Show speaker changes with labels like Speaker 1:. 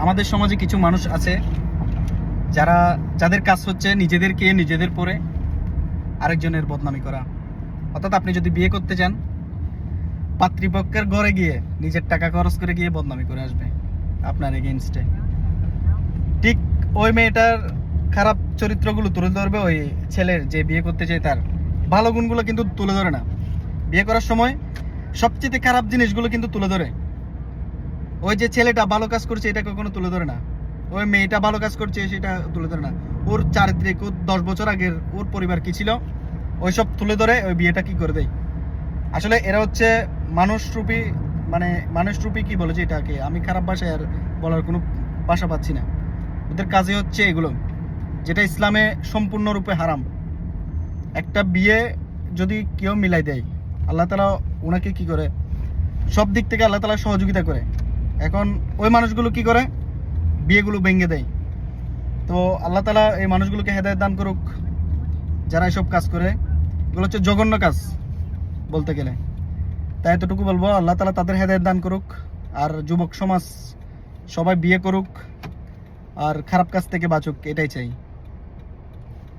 Speaker 1: আমাদের সমাজে কিছু মানুষ আছে যাদের কাজ হচ্ছে নিজেদের পরে আরেকজনের বদনামি করা। অর্থাৎ আপনি যদি বিয়ে করতে চান, পাত্রীপক্ষের ঘরে গিয়ে নিজের টাকা খরচ করে গিয়ে বদনামি করে আসবে আপনার এগেইনস্টে। ঠিক ওই মেয়েটার খারাপ চরিত্রগুলো তুলে ধরবে ওই ছেলের, যে বিয়ে করতে চায় তার ভালো গুণগুলো কিন্তু তুলে ধরে না। বিয়ে করার সময় সবচেয়ে খারাপ জিনিসগুলো কিন্তু তুলে ধরে। ওই যে ছেলেটা ভালো কাজ করছে এটা কখনো তুলে ধরে না, ওই মেয়েটা ভালো কাজ করছে সেটা তুলে ধরে না, ওর চারিত্রিক, ওর 10 বছর আগের ওর পরিবার কি ছিল ওইসব তুলে ধরে ওই বিয়েটা কি করে দেয়। আসলে এরা হচ্ছে মানুষরূপী কি বলেছে এটাকে, আমি খারাপ ভাষায় আর বলার কোনো ভাষা পাচ্ছি না। ওদের কাজে হচ্ছে এগুলো, যেটা ইসলামে সম্পূর্ণরূপে হারাম। একটা বিয়ে যদি কেউ মিলাই দেয়, আল্লাহ তাআলা ওনাকে কি করে, সব দিক থেকে আল্লাহ তাআলা সহযোগিতা করে। এখন ওই মানুষগুলো কি করে, বিয়েগুলো ভেঙে দেয়। তো আল্লাহ তাআলা এই মানুষগুলোকে হেদায়েত দান করুক যারা এসব কাজ করে। এগুলো হচ্ছে জঘন্য কাজ বলতে গেলে। তাই এতটুকু বলবো, আল্লাহ তাআলা তাদের হেদায়েত দান করুক। আর যুবক সমাজ সবাই বিয়ে করুক আর খারাপ কাজ থেকে বাঁচুক, এটাই চাই।